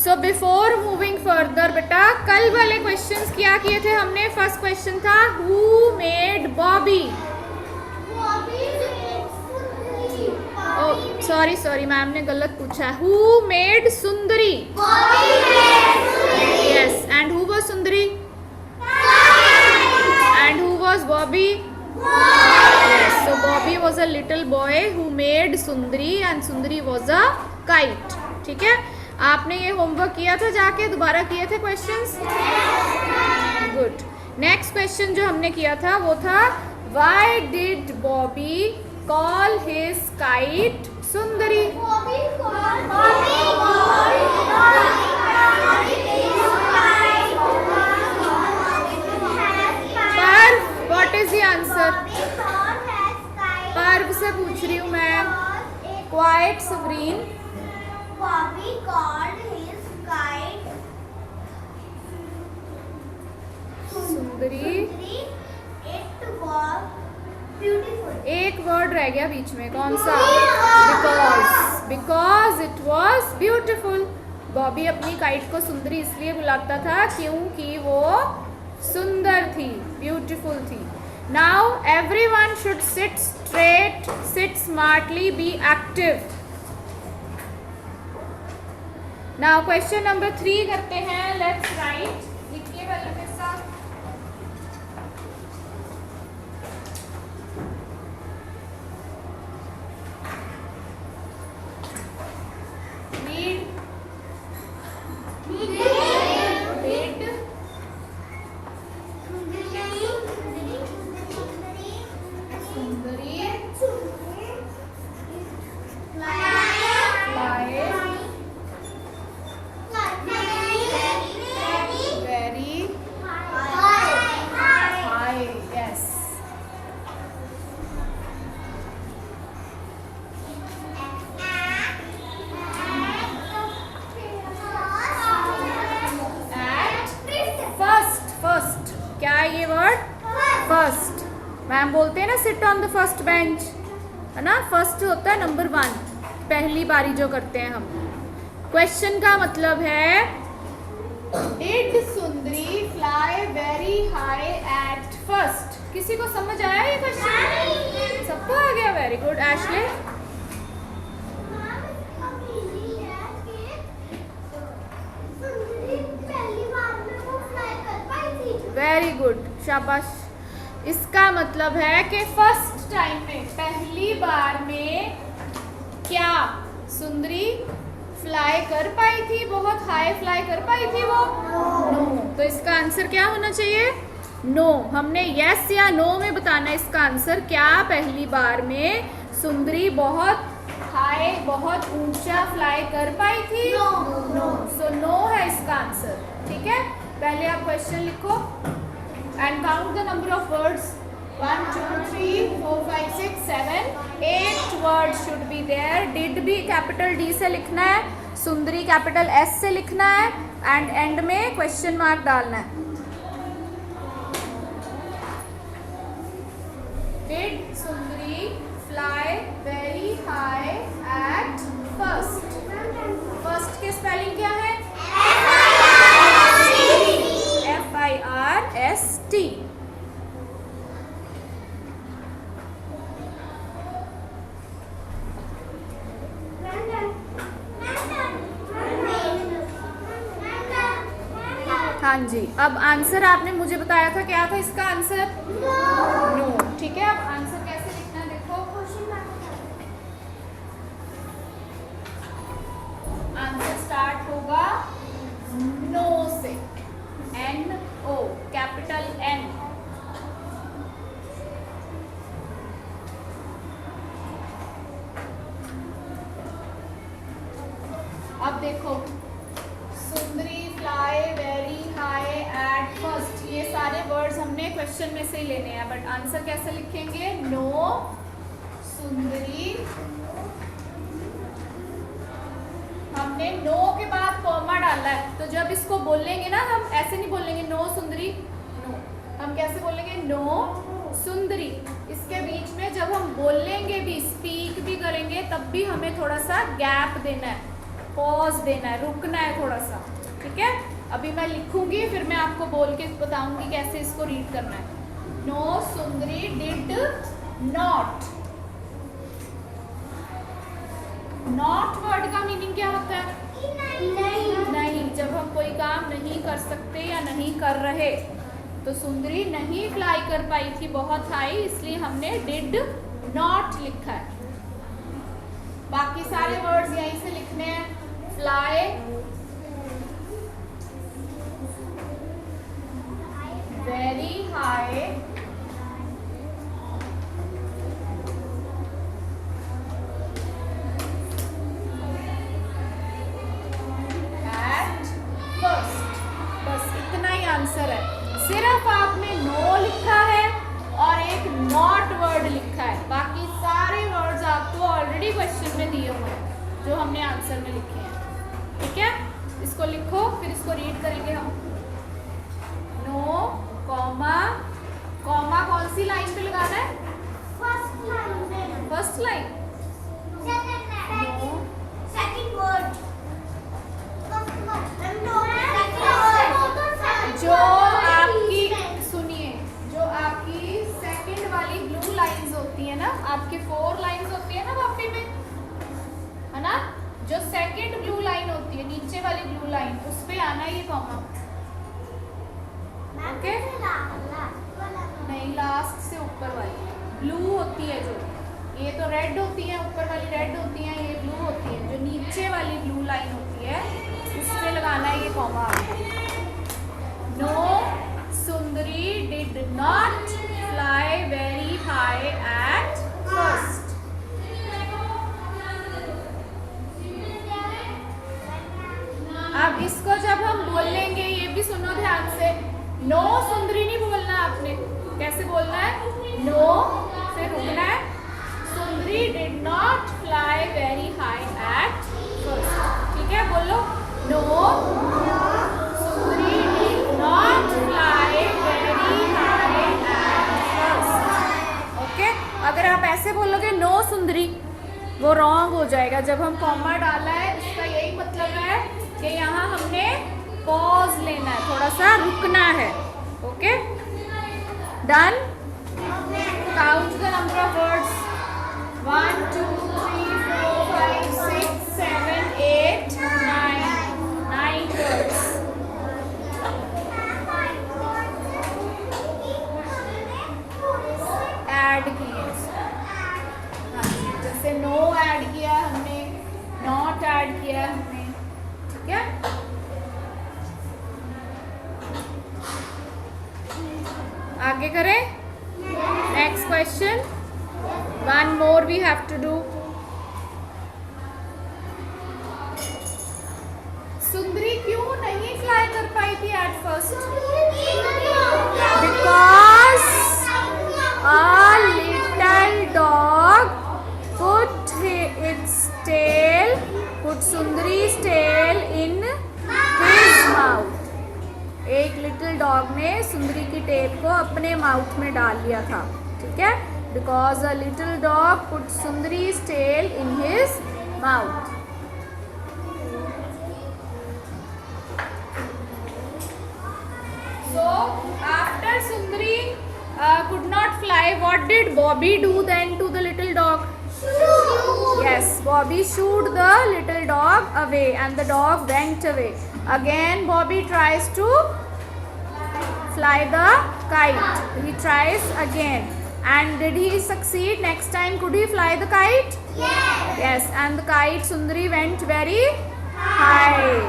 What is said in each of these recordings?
So before moving further बेटा, कल वाले क्वेश्चंस क्या किए थे हमने? फर्स्ट क्वेश्चन था who made Bobby. Sorry ma'am ने गलत पूछा। Who made Sundari? Yes, and who was Sundari? And who was Bobby? Yes, so Bobby was a little boy who made Sundari and Sundari was a kite. ठीक है, आपने ये homework किया था जाके? दोबारा किए थे क्वेश्चंस? गुड। नेक्स्ट क्वेश्चन जो हमने किया था वो था Why did Bobby call his kite Sundari? Parv, what is the answer? पर्व से पूछ रही हूँ मैं। Quite sovereign. Bobby called his kite Sundari. It was beautiful. एक वर्ड रह गया बीच में, कौन सा? Because it was beautiful. Bobby अपनी काइट को सुंदरी इसलिए बुलाता था क्योंकि वो सुंदर थी, ब्यूटिफुल थी। Now everyone should sit straight, sit smartly, be active. Now question number 3 करते हैं। Let's write. लिखिए पहले मेरे साथ। Read. फर्स्ट मैम बोलते हैं ना sit on the first bench, है ना? फर्स्ट होता है नंबर 1, पहली बारी जो करते हैं हम। क्वेश्चन का मतलब है did Sundari fly very high at first. किसी को समझ आया ये क्वेश्चन? सबको आ गया? Very good. Ashley? Very good, शाबाश। इसका मतलब है कि फर्स्ट टाइम में, पहली बार में क्या सुंदरी फ्लाई कर पाई थी? बहुत हाई फ्लाई कर पाई थी वो? नो। तो इसका आंसर क्या होना चाहिए? नो। हमने यस या नो में बताना है इसका आंसर। क्या पहली बार में सुंदरी बहुत हाई, बहुत ऊंचा फ्लाई कर पाई थी? नो। सो नो है इसका आंसर। ठीक है, पहले आप क्वेश्चन लिखो and count the number of words. 1 2 3 4 5 6 7 8 words should be there. Did भी कैपिटल D से लिखना है, सुंदरी कैपिटल S से लिखना है, एंड एंड में क्वेश्चन मार्क डालना है। Did Sundari fly very high at first? First के स्पेलिंग क्या है? FIRST। हाँ जी, अब आंसर आपने मुझे बताया था, क्या था इसका आंसर? नो। ठीक है, अब आंसर कैसे लिखना है देखो। आंसर स्टार्ट होगा नो से, NO, कैपिटल N। अब देखो, सुंदरी fly very high at first, ये सारे वर्ड्स हमने क्वेश्चन में से ही लेने हैं, बट आंसर कैसे लिखेंगे? नो सुंदरी। हमने नो के बाद कॉमा डाला है, तो जब इसको बोलेंगे ना हम ऐसे नहीं बोलेंगे नो सुंदरी, नो। हम कैसे बोलेंगे? नो सुंदरी। इसके बीच में जब हम बोलेंगे भी, स्पीक भी करेंगे, तब भी हमें थोड़ा सा गैप देना है। पॉज देना है, रुकना है थोड़ा सा, ठीक है। अभी मैं लिखूंगी, फिर मैं आपको बोल के बताऊंगी कैसे इसको रीड करना है। No Sundari did not. Not word का मीनिंग क्या होता है? नहीं। जब हम कोई काम नहीं कर सकते या नहीं कर रहे, तो सुंदरी नहीं फ्लाई कर पाई थी बहुत हाई, इसलिए हमने डिड नॉट लिखा है। बाकी सारे वर्ड्स यहीं से लिखने हैं। Fly, very high, at first. बस इतना ही आंसर है। सिर्फ आपने नो लिखा है और एक नॉट वर्ड लिखा है, बाकी सारे वर्ड्स आपको ऑलरेडी क्वेश्चन में दिए हुए हैं जो हमने आंसर में लिखे हैं, ठीक है। इसको लिखो, फिर इसको रीड करेंगे हम। नो कॉमा, कॉमा कौन सी लाइन पे लगाना है? First line. जो आपकी, सुनिए, जो आपकी सेकंड वाली ब्लू लाइंस होती है ना, आपके 4 लाइंस होती है ना कॉपी में, है ना। जो सेकंड ब्लू लाइन होती है, नीचे वाली ब्लू लाइन, उस पे आना है ये कॉमा, ओके। नहीं, लास्ट से ऊपर वाली ब्लू होती है जो, ये तो रेड होती है, ऊपर वाली रेड होती है, ये ब्लू होती है। जो नीचे वाली ब्लू लाइन होती है उस पे लगाना है ये कॉमा आपको। No Sundari did not fly very high at first. अब इसको जब हम बोलेंगे, ये भी सुनो ध्यान से, नो सुंदरी नहीं बोलना आपने। कैसे बोलना है? नो, फिर रुकना है। सुंदरी did not fly very high at first, ठीक है। बोलो, no Sundari did not fly very high at first, okay. अगर आप ऐसे बोलोगे नो सुंदरी, वो रॉन्ग हो जाएगा। जब हम कॉमा डाला है, इसका यही मतलब है कि यहाँ हमने पॉज लेना है, थोड़ा सा रुकना है, okay. Done. Count the number of words. 1 2 3 4 5 6 7 8 9 words। Add किए, जैसे नो ऐड किया हमने, नॉट ऐड किया हमने, ठीक है। आगे करें। Next question, one more we have to do. Sundari क्यों नहीं फ्लाई कर पाई थी at first? Because a little dog put its tail, put Sundari's tail in his mouth. एक लिटिल डॉग ने सुंदरी की टेल को अपने माउथ में डाल लिया था, ठीक है। Because a little dog put Sundari's tail in his mouth. So after Sundari could not fly, what did Bobby do then to the little dog? Yes, Bobby shooed the little dog away and the dog went away. Again Bobby tries to fly the kite. He tries again. And did he succeed? Next time could he fly the kite? Yes. Yes, and the kite Sundari went very high.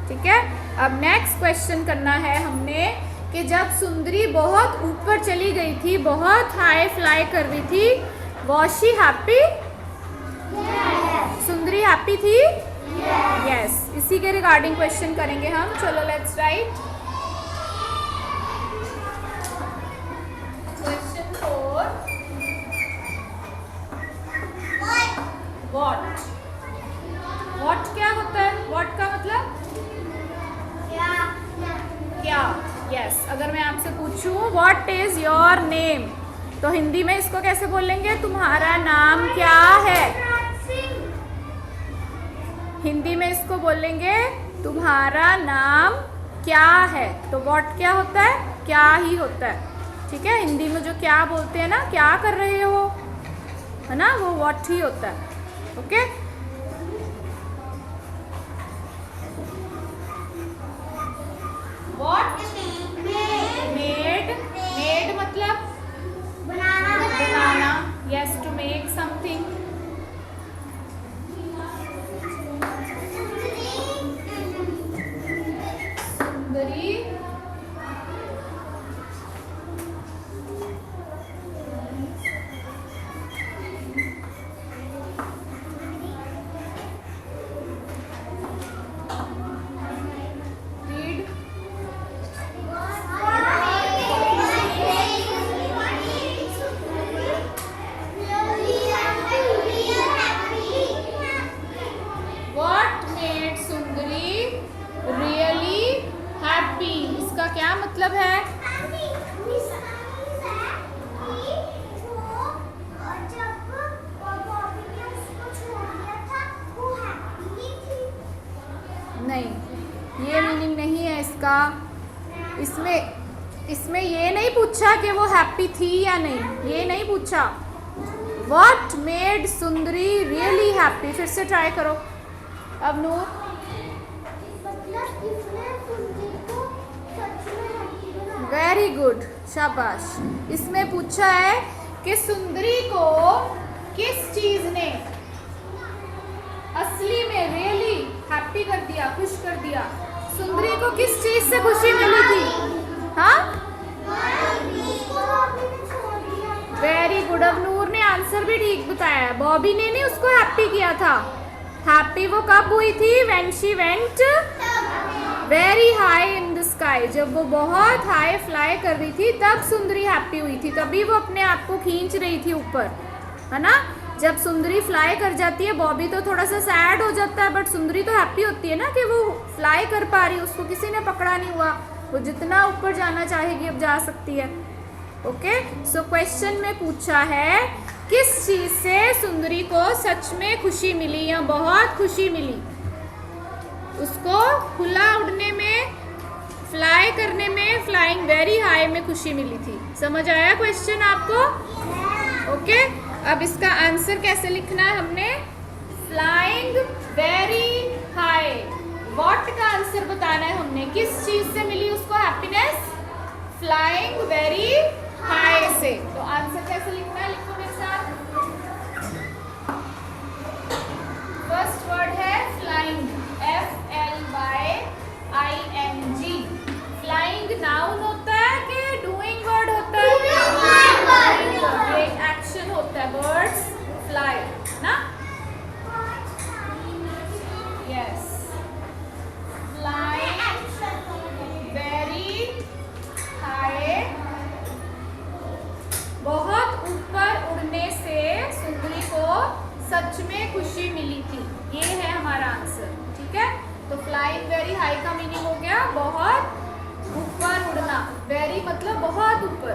ठीक है। अब next question करना है हमने कि जब सुंदरी बहुत ऊपर चली गई थी, बहुत हाई फ्लाई कर रही थी, was she happy? Yes. Sundari happy थी? Yes. यस। इसी के रिगार्डिंग क्वेश्चन करेंगे हम। चलो let's write. Question 4, what. What क्या होता है? व्हाट का मतलब क्या? यस। अगर मैं आपसे पूछूं व्हाट इज योर नेम, तो हिंदी में इसको कैसे बोलेंगे? तुम्हारा नाम क्या है? हिंदी में इसको बोलेंगे तुम्हारा नाम क्या है। तो व्हाट क्या होता है, क्या ही होता है। ठीक है, हिंदी में जो क्या बोलते हैं ना, क्या कर रहे हो, है ना, वो व्हाट ही होता है। ओके, व्हाट मेड मतलब बनाना। Yes, to make something. Sundari read what made Sundari really happy. इसका क्या मतलब है? नहीं, ये मीनिंग नहीं है इसका। इसमें ये नहीं पूछा कि वो हैप्पी थी या नहीं, ये नहीं पूछा। What made Sundari really happy. फिर से ट्राई करो अब नूर। वेरी गुड, शाबाश। इसमें पूछा है कि सुंदरी को किस चीज ने असली में रियली हैप्पी कर दिया, खुश कर दिया। सुंदरी को किस चीज से खुशी मिली थी? हाँ, वेरी गुड। अब नूर ने आंसर भी ठीक बताया है। बॉबी ने नहीं उसको हैप्पी किया था। हैप्पी वो कब हुई थी? When she went very high in the sky. जब वो बहुत हाई फ्लाई कर रही थी तब सुंदरी हैप्पी हुई थी, तभी वो अपने आप को खींच रही थी ऊपर, है ना। जब सुंदरी फ्लाई कर जाती है, बॉबी तो थोड़ा सा सैड हो जाता है, बट सुंदरी तो हैप्पी होती है ना कि वो फ्लाई कर पा रही है, उसको किसी ने पकड़ा नहीं हुआ, वो जितना ऊपर जाना चाहेगी अब जा सकती है। ओके, सो क्वेश्चन में पूछा है किस चीज से सुंदरी को सच में खुशी मिली या बहुत खुशी मिली। उसको खुला उड़ने में, फ्लाई करने में, फ्लाइंग वेरी हाई में खुशी मिली थी। समझ आया क्वेश्चन आपको? ओके, अब इसका आंसर कैसे लिखना है हमने? Flying very high. व्हाट का आंसर बताना है हमने, किस चीज से मिली उसको हैप्पीनेस? फ्लाइंग वेरी हाई से। तो आंसर कैसे लिखना है, लिखो मेरे साथ। फर्स्ट वर्ड है फ्लाइंग, FLYING। फ्लाइंग नाउन होता है कि डूइंग वर्ड होता है? ये एक्शन होता है, बर्ड्स फ्लाई ना। Yes, flying very high. बहुत ऊपर उड़ने से सुंदरी को सच में खुशी मिली थी। ये है हमारा आंसर। ठीक है, तो फ्लाइंग वेरी हाई का मीनिंग हो गया बहुत ऊपर उड़ना। वेरी मतलब बहुत ऊपर।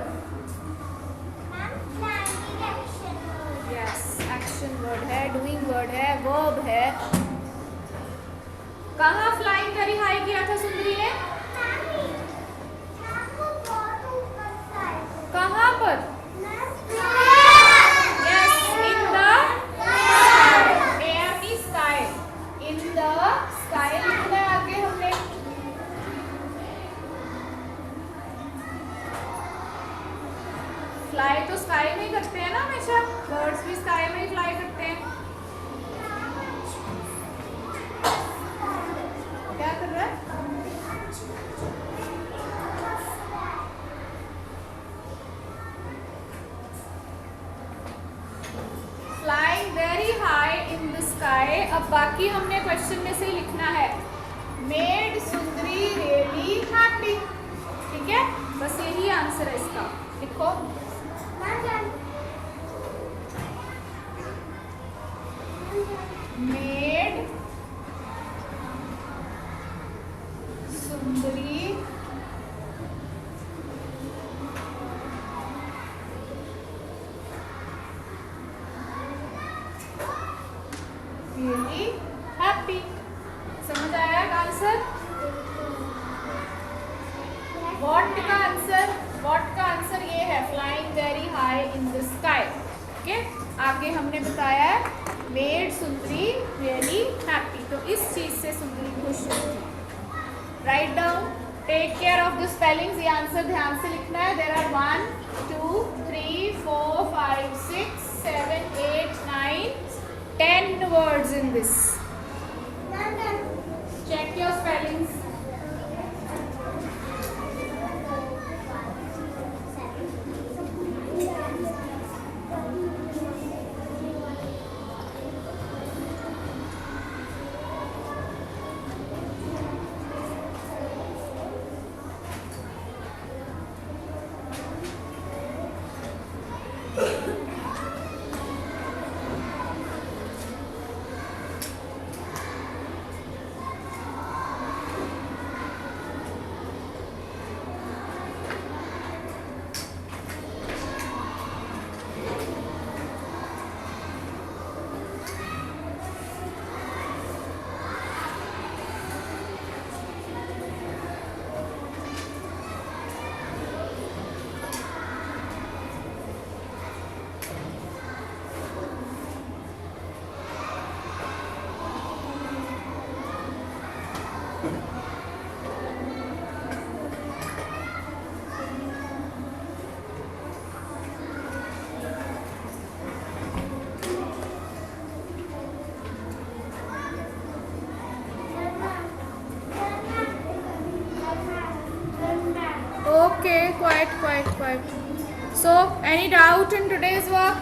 यस, एक्शन वर्ड है, डूइंग वर्ड है, वर्ब है। कहाँ फ्लाइंग वेरी हाई किया था सुंदरी ने? कहाँ पर? यस, इन द एयर की स्काई। इन द स्काई लिखना है आगे हमने। फ्लाई तो स्काई में ही करते हैं ना हमेशा, बर्ड्स भी स्काई में ही फ्लाई करते हैं। क्या कर रहा है? Flying very high in the sky. अब बाकी हमने क्वेश्चन में से ही लिखना है, मेड सुंदरी रियली हैप्पी। ठीक है, बस यही आंसर है इसका। लिखो made Sundari really happy. Happy. समझ आया आंसर? व्हाट का आंसर ये है flying very high in the sky. Okay, आगे हमने बताया है मेड सुंदरी रियली हैप्पी, तो इस चीज से सुंदरी खुश हुई थी। Write down, take care of the spellings. ये आंसर ध्यान से लिखना है। There are 1 2 3 4 5 6 7 8 9 10 words in this. Check your spellings. Okay, quite. So, any doubt in today's work?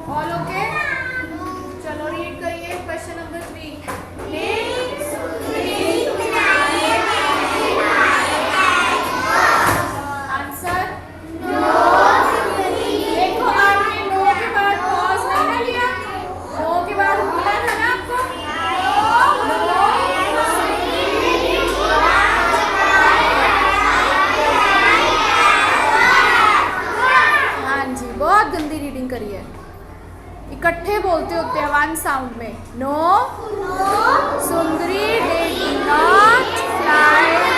All okay? चलो read करिए question number 3. आंसर देखो, आपने नो के बाद पॉज नहीं ना लिया, नो के बाद बोला था ना आपको हाँ जी, बहुत गंदी रीडिंग करी है। इकट्ठे बोलते होते हैं वन साउंड में। No, Sundari did not fly